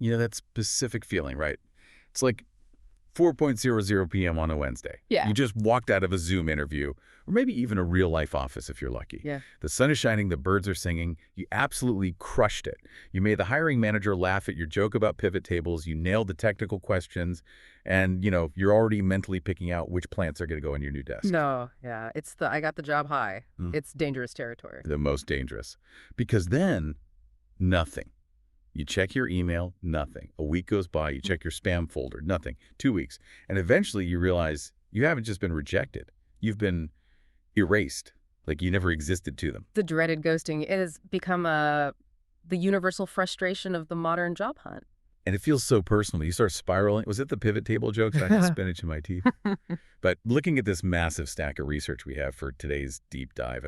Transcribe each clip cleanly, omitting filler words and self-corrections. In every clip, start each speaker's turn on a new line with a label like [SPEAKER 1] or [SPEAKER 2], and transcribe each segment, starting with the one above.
[SPEAKER 1] You know, that specific feeling, right? It's like 4:00 p.m. on a Wednesday.
[SPEAKER 2] Yeah.
[SPEAKER 1] You just walked out of a Zoom interview, or maybe even a real-life office if you're lucky.
[SPEAKER 2] Yeah.
[SPEAKER 1] The sun is shining, the birds are singing. You absolutely crushed it. You made the hiring manager laugh at your joke about pivot tables. You nailed the technical questions. And, you're already mentally picking out which plants are going to go on your new desk.
[SPEAKER 2] No, yeah. It's the I got the job high.
[SPEAKER 1] Mm.
[SPEAKER 2] It's dangerous territory.
[SPEAKER 1] The most dangerous. Because then, nothing. You check your email, nothing. A week goes by, you check your spam folder, nothing. 2 weeks. And eventually you realize you haven't just been rejected. You've been erased, like you never existed to them.
[SPEAKER 2] The dreaded ghosting has become the universal frustration of the modern job hunt.
[SPEAKER 1] And it feels so personal. You start spiraling. Was it the pivot table jokes? I had spinach in my teeth. But looking at this massive stack of research we have for today's deep dive,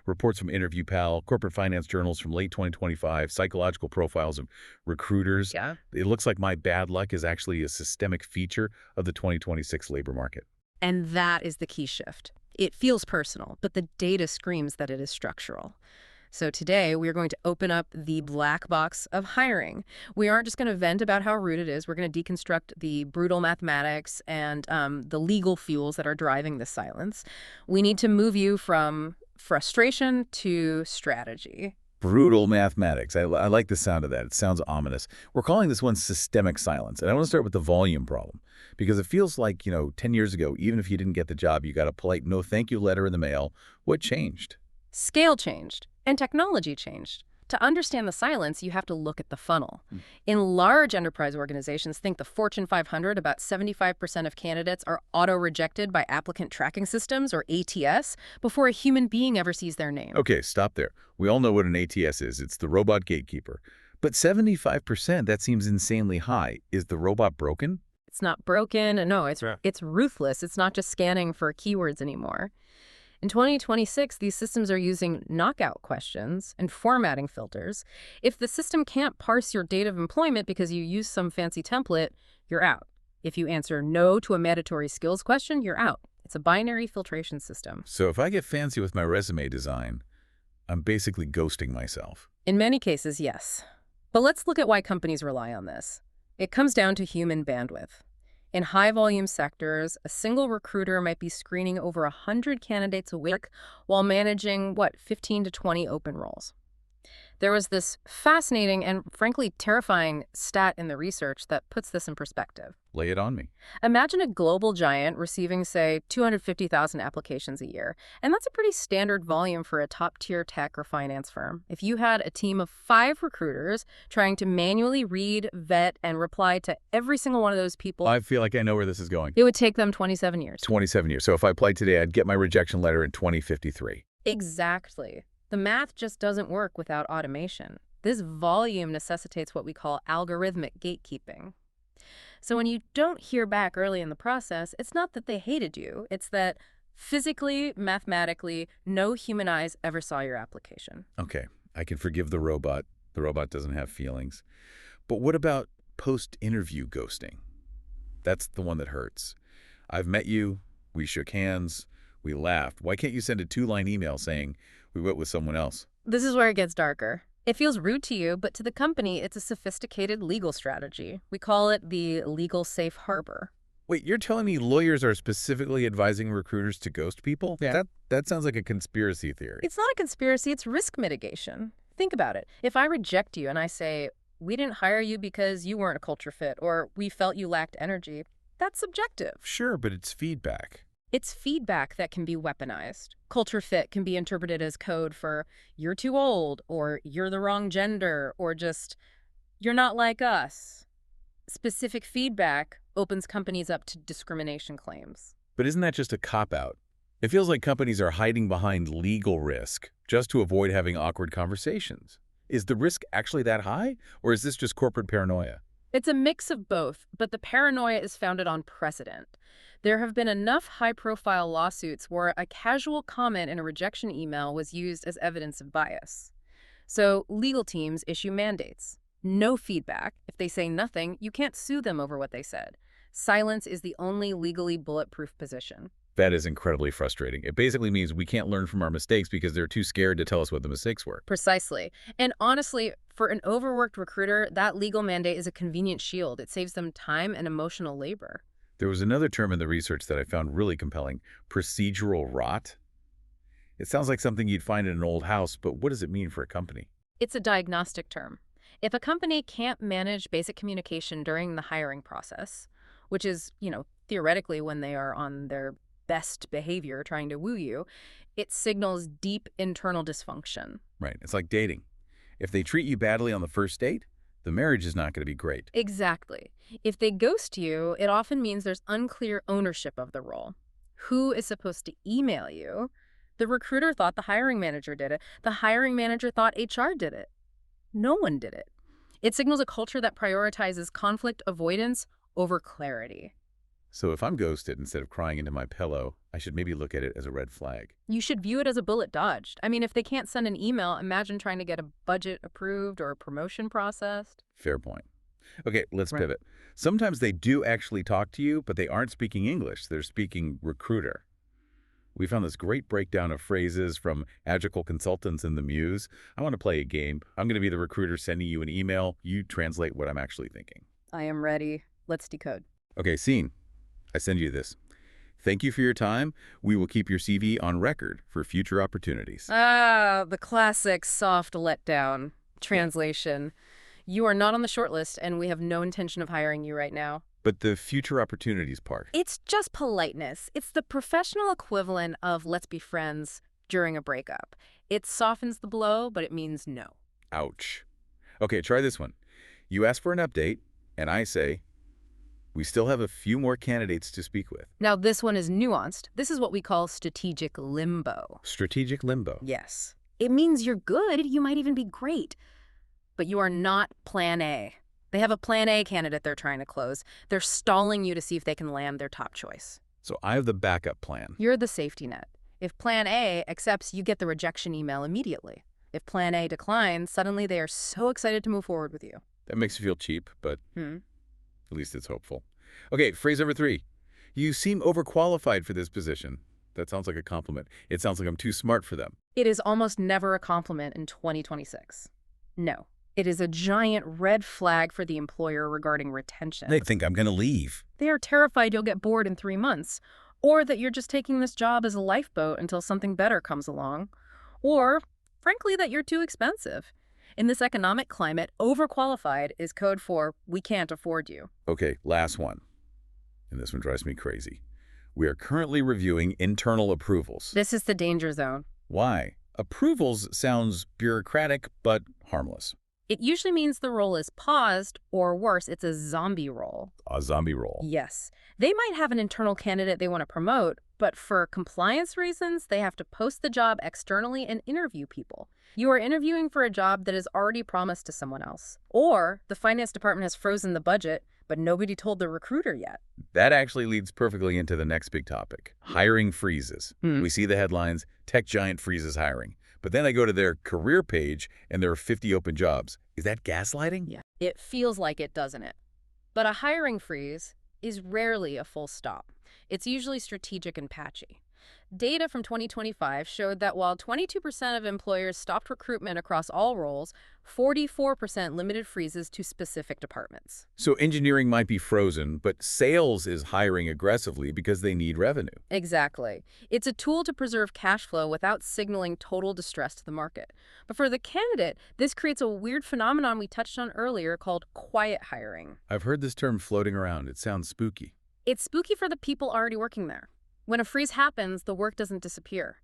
[SPEAKER 1] reports from Interview Pal, corporate finance journals from late 2025, psychological profiles of recruiters.
[SPEAKER 2] Yeah.
[SPEAKER 1] It looks like my bad luck is actually a systemic feature of the 2026 labor market.
[SPEAKER 2] And that is the key shift. It feels personal, but the data screams that it is structural. So today, we're going to open up the black box of hiring. We aren't just going to vent about how rude it is. We're going to deconstruct the brutal mathematics and the legal fuels that are driving this silence. We need to move you from frustration to strategy.
[SPEAKER 1] Brutal mathematics. I like the sound of that. It sounds ominous. We're calling this one systemic silence. And I want to start with the volume problem, because it feels like, 10 years ago, even if you didn't get the job, you got a polite no thank you letter in the mail. What changed?
[SPEAKER 2] Scale changed. And technology changed. To understand the silence, you have to look at the funnel. In large enterprise organizations, think the Fortune 500, about 75% of candidates are auto-rejected by applicant tracking systems, or ATS, before a human being ever sees their name.
[SPEAKER 1] Okay, stop there. We all know what an ATS is. It's the robot gatekeeper. But 75%, that seems insanely high. Is the robot broken?
[SPEAKER 2] It's not broken. No, it's ruthless. It's not just scanning for keywords anymore. In 2026, these systems are using knockout questions and formatting filters. If the system can't parse your date of employment because you use some fancy template, you're out. If you answer no to a mandatory skills question, you're out. It's a binary filtration system.
[SPEAKER 1] So if I get fancy with my resume design, I'm basically ghosting myself.
[SPEAKER 2] In many cases, yes. But let's look at why companies rely on this. It comes down to human bandwidth. In high-volume sectors, a single recruiter might be screening over 100 candidates a week while managing, 15 to 20 open roles. There was this fascinating and, frankly, terrifying stat in the research that puts this in perspective.
[SPEAKER 1] Lay it on me.
[SPEAKER 2] Imagine a global giant receiving, say, 250,000 applications a year. And that's a pretty standard volume for a top-tier tech or finance firm. If you had a team of 5 recruiters trying to manually read, vet, and reply to every single one of those people,
[SPEAKER 1] I feel like I know where this is going.
[SPEAKER 2] it would take them 27 years.
[SPEAKER 1] 27 years. So if I applied today, I'd get my rejection letter in 2053.
[SPEAKER 2] Exactly. The math just doesn't work without automation. This volume necessitates what we call algorithmic gatekeeping. So when you don't hear back early in the process, it's not that they hated you. It's that physically, mathematically, no human eyes ever saw your application.
[SPEAKER 1] Okay, I can forgive the robot. The robot doesn't have feelings. But what about post-interview ghosting? That's the one that hurts. I've met you, we shook hands, we laughed. Why can't you send a 2-line email saying, we went with someone else?
[SPEAKER 2] This is where it gets darker. It feels rude to you, but to the company, it's a sophisticated legal strategy. We call it the legal safe harbor.
[SPEAKER 1] Wait, you're telling me lawyers are specifically advising recruiters to ghost people?
[SPEAKER 2] Yeah.
[SPEAKER 1] That sounds like a conspiracy theory.
[SPEAKER 2] It's not a conspiracy, it's risk mitigation. Think about it. If I reject you and I say, we didn't hire you because you weren't a culture fit, or we felt you lacked energy, that's subjective.
[SPEAKER 1] Sure, but it's feedback.
[SPEAKER 2] It's feedback that can be weaponized. Culture fit can be interpreted as code for you're too old, or you're the wrong gender, or just you're not like us. Specific feedback opens companies up to discrimination claims.
[SPEAKER 1] But isn't that just a cop-out? It feels like companies are hiding behind legal risk just to avoid having awkward conversations. Is the risk actually that high, or is this just corporate paranoia?
[SPEAKER 2] It's a mix of both, but the paranoia is founded on precedent. There have been enough high-profile lawsuits where a casual comment in a rejection email was used as evidence of bias. So legal teams issue mandates. No feedback. If they say nothing, you can't sue them over what they said. Silence is the only legally bulletproof position.
[SPEAKER 1] That is incredibly frustrating. It basically means we can't learn from our mistakes because they're too scared to tell us what the mistakes were.
[SPEAKER 2] Precisely. And honestly, for an overworked recruiter, that legal mandate is a convenient shield. It saves them time and emotional labor.
[SPEAKER 1] There was another term in the research that I found really compelling, procedural rot. It sounds like something you'd find in an old house, but what does it mean for a company?
[SPEAKER 2] It's a diagnostic term. If a company can't manage basic communication during the hiring process, which is, theoretically when they are on their best behavior trying to woo you, it signals deep internal dysfunction.
[SPEAKER 1] Right. It's like dating. If they treat you badly on the first date, the marriage is not going to be great.
[SPEAKER 2] Exactly. If they ghost you, it often means there's unclear ownership of the role. Who is supposed to email you? The recruiter thought the hiring manager did it. The hiring manager thought HR did it. No one did it. It signals a culture that prioritizes conflict avoidance over clarity.
[SPEAKER 1] So if I'm ghosted instead of crying into my pillow, I should maybe look at it as a red flag.
[SPEAKER 2] You should view it as a bullet dodged. I mean, if they can't send an email, imagine trying to get a budget approved or a promotion processed.
[SPEAKER 1] Fair point. Okay, let's
[SPEAKER 2] Right.
[SPEAKER 1] pivot. Sometimes they do actually talk to you, but they aren't speaking English. They're speaking recruiter. We found this great breakdown of phrases from Agile Consultants in the Muse. I want to play a game. I'm going to be the recruiter sending you an email. You translate what I'm actually thinking.
[SPEAKER 2] I am ready. Let's decode.
[SPEAKER 1] Okay, scene. I send you this. Thank you for your time. We will keep your CV on record for future opportunities.
[SPEAKER 2] Ah, the classic soft letdown. Translation. You are not on the shortlist, and we have no intention of hiring you right now.
[SPEAKER 1] But the future opportunities part.
[SPEAKER 2] It's just politeness. It's the professional equivalent of let's be friends during a breakup. It softens the blow, but it means no.
[SPEAKER 1] Ouch. Okay, try this one. You ask for an update, and I say, we still have a few more candidates to speak with.
[SPEAKER 2] Now, this one is nuanced. This is what we call strategic limbo.
[SPEAKER 1] Strategic limbo.
[SPEAKER 2] Yes. It means you're good. You might even be great. But you are not plan A. They have a plan A candidate they're trying to close. They're stalling you to see if they can land their top choice.
[SPEAKER 1] So I have the backup plan.
[SPEAKER 2] You're the safety net. If plan A accepts, you get the rejection email immediately. If plan A declines, suddenly they are so excited to move forward with you.
[SPEAKER 1] That makes you feel cheap, but at least it's hopeful. Okay, phrase number 3. You seem overqualified for this position. That sounds like a compliment. It sounds like I'm too smart for them.
[SPEAKER 2] It is almost never a compliment in 2026. No. It is a giant red flag for the employer regarding retention.
[SPEAKER 1] They think I'm going to leave.
[SPEAKER 2] They are terrified you'll get bored in 3 months, or that you're just taking this job as a lifeboat until something better comes along, or, frankly, that you're too expensive. In this economic climate, overqualified is code for we can't afford you.
[SPEAKER 1] Okay, last one. And this one drives me crazy. We are currently reviewing internal approvals.
[SPEAKER 2] This is the danger zone.
[SPEAKER 1] Why? Approvals sounds bureaucratic but harmless.
[SPEAKER 2] It usually means the role is paused, or worse, it's a zombie role.
[SPEAKER 1] A zombie role.
[SPEAKER 2] Yes. They might have an internal candidate they want to promote, but for compliance reasons, they have to post the job externally and interview people. You are interviewing for a job that is already promised to someone else. Or the finance department has frozen the budget, but nobody told the recruiter yet.
[SPEAKER 1] That actually leads perfectly into the next big topic, hiring freezes. We see the headlines, tech giant freezes hiring. But then I go to their career page and there are 50 open jobs. Is that gaslighting?
[SPEAKER 2] Yeah. It feels like it, doesn't it? But a hiring freeze is rarely a full stop. It's usually strategic and patchy. Data from 2025 showed that while 22% of employers stopped recruitment across all roles, 44% limited freezes to specific departments.
[SPEAKER 1] So engineering might be frozen, but sales is hiring aggressively because they need revenue.
[SPEAKER 2] Exactly. It's a tool to preserve cash flow without signaling total distress to the market. But for the candidate, this creates a weird phenomenon we touched on earlier called quiet hiring.
[SPEAKER 1] I've heard this term floating around. It sounds spooky.
[SPEAKER 2] It's spooky for the people already working there. When a freeze happens, the work doesn't disappear.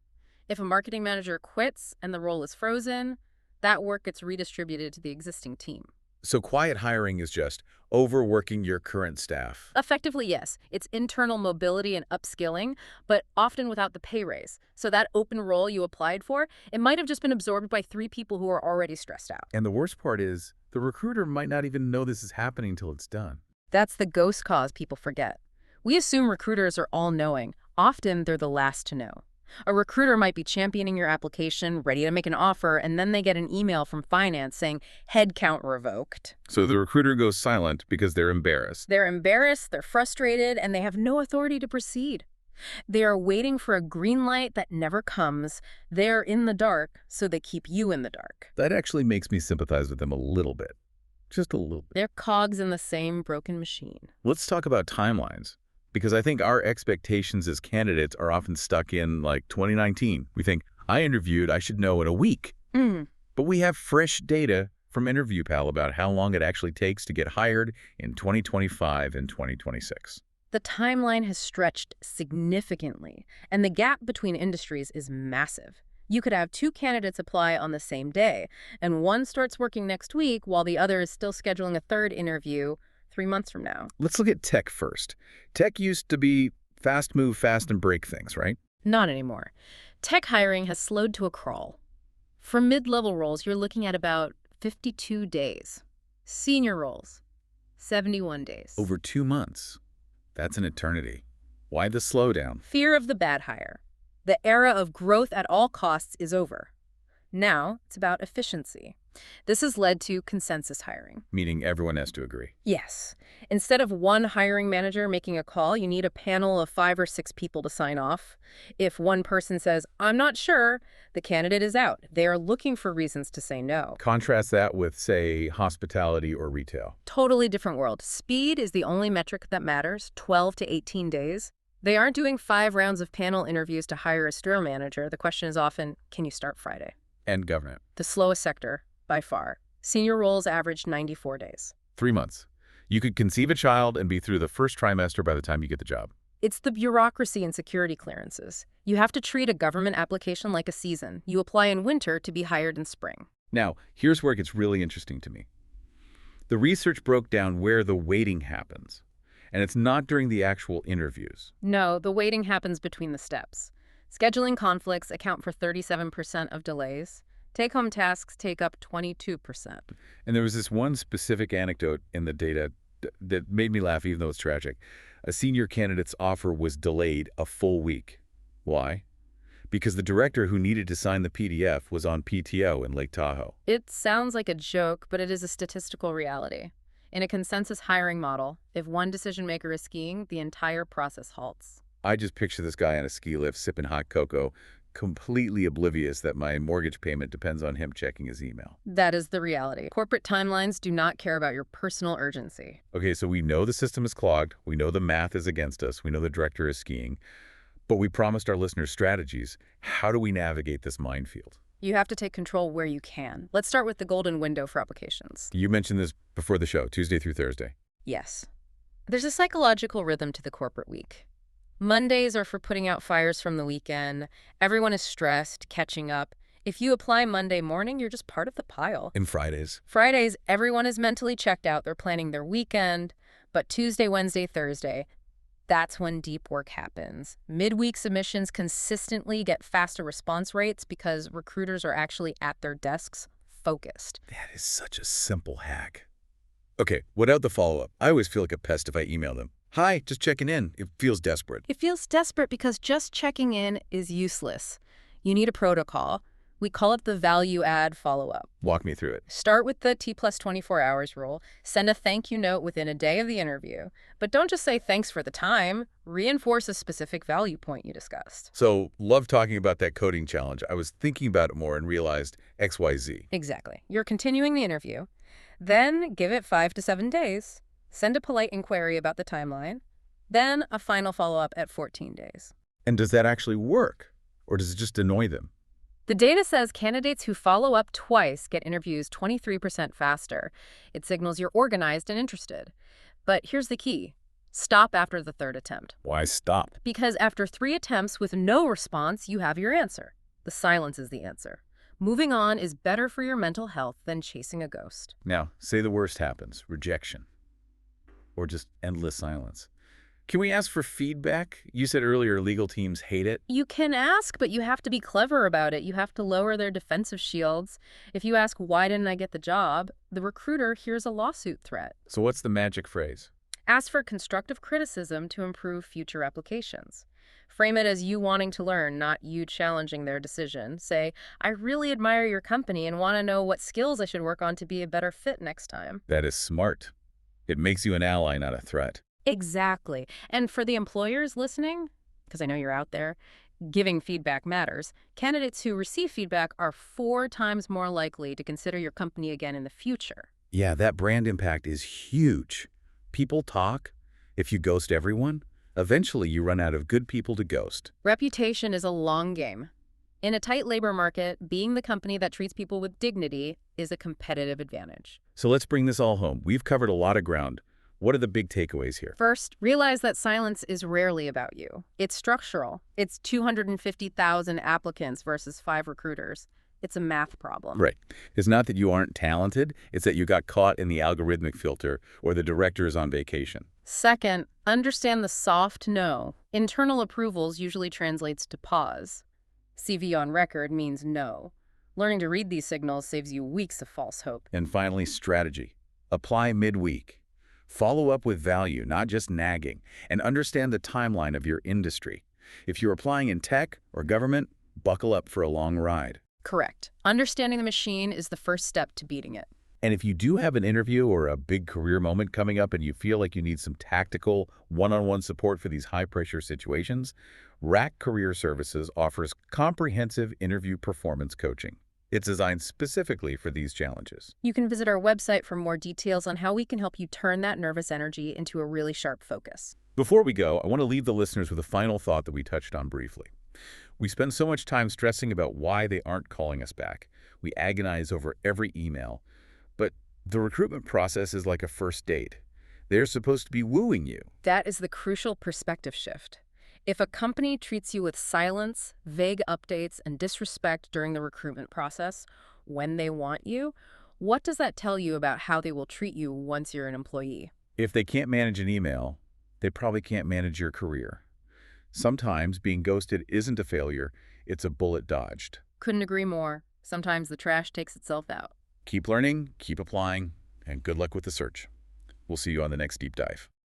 [SPEAKER 2] If a marketing manager quits and the role is frozen, that work gets redistributed to the existing team.
[SPEAKER 1] So quiet hiring is just overworking your current staff.
[SPEAKER 2] Effectively, yes. It's internal mobility and upskilling, but often without the pay raise. So that open role you applied for, it might have just been absorbed by 3 people who are already stressed out.
[SPEAKER 1] And the worst part is, the recruiter might not even know this is happening until it's done.
[SPEAKER 2] That's the ghost cause people forget. We assume recruiters are all-knowing. Often, they're the last to know. A recruiter might be championing your application, ready to make an offer, and then they get an email from finance saying, headcount revoked.
[SPEAKER 1] So the recruiter goes silent because they're embarrassed.
[SPEAKER 2] They're embarrassed, they're frustrated, and they have no authority to proceed. They are waiting for a green light that never comes. They're in the dark, so they keep you in the dark.
[SPEAKER 1] That actually makes me sympathize with them a little bit. Just a little bit.
[SPEAKER 2] They're cogs in the same broken machine.
[SPEAKER 1] Let's talk about timelines, because I think our expectations as candidates are often stuck in, like, 2019. We think, I interviewed, I should know in a week. But we have fresh data from InterviewPal about how long it actually takes to get hired in 2025 and 2026.
[SPEAKER 2] The timeline has stretched significantly, and the gap between industries is massive. You could have two candidates apply on the same day, and one starts working next week while the other is still scheduling a third interview 3 months from now.
[SPEAKER 1] Let's look at tech first. Tech used to be fast move, fast and break things, right?
[SPEAKER 2] Not anymore. Tech hiring has slowed to a crawl. For mid-level roles, you're looking at about 52 days. Senior roles, 71 days.
[SPEAKER 1] Over 2 months. That's an eternity. Why the slowdown?
[SPEAKER 2] Fear of the bad hire. The era of growth at all costs is over. Now, it's about efficiency. This has led to consensus hiring.
[SPEAKER 1] Meaning everyone has to agree.
[SPEAKER 2] Yes. Instead of one hiring manager making a call, you need a panel of 5 or 6 people to sign off. If one person says, I'm not sure, the candidate is out. They are looking for reasons to say no.
[SPEAKER 1] Contrast that with, say, hospitality or retail.
[SPEAKER 2] Totally different world. Speed is the only metric that matters, 12 to 18 days. They aren't doing 5 rounds of panel interviews to hire a store manager. The question is often, can you start Friday?
[SPEAKER 1] And government.
[SPEAKER 2] The slowest sector, by far. Senior roles average 94 days.
[SPEAKER 1] 3 months. You could conceive a child and be through the first trimester by the time you get the job.
[SPEAKER 2] It's the bureaucracy and security clearances. You have to treat a government application like a season. You apply in winter to be hired in spring.
[SPEAKER 1] Now, here's where it gets really interesting to me. The research broke down where the waiting happens, and it's not during the actual interviews.
[SPEAKER 2] No, the waiting happens between the steps. Scheduling conflicts account for 37% of delays. Take-home tasks take up 22%.
[SPEAKER 1] And there was this one specific anecdote in the data that made me laugh, even though it's tragic. A senior candidate's offer was delayed a full week. Why? Because the director who needed to sign the PDF was on PTO in Lake Tahoe.
[SPEAKER 2] It sounds like a joke, but it is a statistical reality. In a consensus hiring model, if one decision maker is skiing, the entire process halts.
[SPEAKER 1] I just picture this guy on a ski lift sipping hot cocoa, completely oblivious that my mortgage payment depends on him checking his email.
[SPEAKER 2] That is the reality. Corporate timelines do not care about your personal urgency.
[SPEAKER 1] Okay, so we know the system is clogged. We know the math is against us. We know the director is skiing. But we promised our listeners strategies. How do we navigate this minefield?
[SPEAKER 2] You have to take control where you can. Let's start with the golden window for applications.
[SPEAKER 1] You mentioned this before the show, Tuesday through Thursday.
[SPEAKER 2] Yes. There's a psychological rhythm to the corporate week. Mondays are for putting out fires from the weekend. Everyone is stressed, catching up. If you apply Monday morning, you're just part of the pile.
[SPEAKER 1] And Fridays.
[SPEAKER 2] Fridays, everyone is mentally checked out. They're planning their weekend. But Tuesday, Wednesday, Thursday, that's when deep work happens. Midweek submissions consistently get faster response rates because recruiters are actually at their desks, focused.
[SPEAKER 1] That is such a simple hack. Okay, without the follow-up, I always feel like a pest if I email them. Hi, just checking in. It feels desperate.
[SPEAKER 2] It feels desperate because just checking in is useless. You need a protocol. We call it the value-add follow-up.
[SPEAKER 1] Walk me through it.
[SPEAKER 2] Start with the T plus 24 hours rule. Send a thank you note within a day of the interview. But don't just say thanks for the time. Reinforce a specific value point you discussed.
[SPEAKER 1] So, love talking about that coding challenge. I was thinking about it more and realized XYZ.
[SPEAKER 2] Exactly. You're continuing the interview. Then give it 5 to 7 days. Send a polite inquiry about the timeline. Then a final follow-up at 14 days.
[SPEAKER 1] And does that actually work? Or does it just annoy them?
[SPEAKER 2] The data says candidates who follow up twice get interviews 23% faster. It signals you're organized and interested. But here's the key. Stop after the 3rd attempt.
[SPEAKER 1] Why stop?
[SPEAKER 2] Because after 3 attempts with no response, you have your answer. The silence is the answer. Moving on is better for your mental health than chasing a ghost.
[SPEAKER 1] Now, say the worst happens, rejection, or just endless silence. Can we ask for feedback? You said earlier legal teams hate it.
[SPEAKER 2] You can ask, but you have to be clever about it. You have to lower their defensive shields. If you ask, why didn't I get the job, the recruiter hears a lawsuit threat.
[SPEAKER 1] So what's the magic phrase?
[SPEAKER 2] Ask for constructive criticism to improve future applications. Frame it as you wanting to learn, not you challenging their decision. Say, I really admire your company and want to know what skills I should work on to be a better fit next time.
[SPEAKER 1] That is smart. It makes you an ally, not a threat.
[SPEAKER 2] Exactly. And for the employers listening, because I know you're out there, giving feedback matters. Candidates who receive feedback are 4 times more likely to consider your company again in the future.
[SPEAKER 1] Yeah, that brand impact is huge. People talk. If you ghost everyone, eventually you run out of good people to ghost.
[SPEAKER 2] Reputation is a long game. In a tight labor market, being the company that treats people with dignity is a competitive advantage.
[SPEAKER 1] So let's bring this all home. We've covered a lot of ground. What are the big takeaways here?
[SPEAKER 2] First, realize that silence is rarely about you. It's structural. It's 250,000 applicants versus 5 recruiters. It's a math problem.
[SPEAKER 1] Right. It's not that you aren't talented, it's that you got caught in the algorithmic filter or the director is on vacation.
[SPEAKER 2] Second, understand the soft no. Internal approvals usually translates to pause. CV on record means no. Learning to read these signals saves you weeks of false hope.
[SPEAKER 1] And finally, strategy. Apply midweek. Follow up with value, not just nagging, and understand the timeline of your industry. If you're applying in tech or government, buckle up for a long ride.
[SPEAKER 2] Correct. Understanding the machine is the first step to beating it.
[SPEAKER 1] And if you do have an interview or a big career moment coming up and you feel like you need some tactical, one-on-one support for these high-pressure situations, w.r.a.c Career Services offers comprehensive interview performance coaching. It's designed specifically for these challenges.
[SPEAKER 2] You can visit our website for more details on how we can help you turn that nervous energy into a really sharp focus.
[SPEAKER 1] Before we go, I want to leave the listeners with a final thought that we touched on briefly. We spend so much time stressing about why they aren't calling us back. We agonize over every email. But the recruitment process is like a first date. They're supposed to be wooing you.
[SPEAKER 2] That is the crucial perspective shift. If a company treats you with silence, vague updates, and disrespect during the recruitment process when they want you, what does that tell you about how they will treat you once you're an employee?
[SPEAKER 1] If they can't manage an email, they probably can't manage your career. Sometimes being ghosted isn't a failure, it's a bullet dodged.
[SPEAKER 2] Couldn't agree more. Sometimes the trash takes itself out.
[SPEAKER 1] Keep learning, keep applying, and good luck with the search. We'll see you on the next deep dive.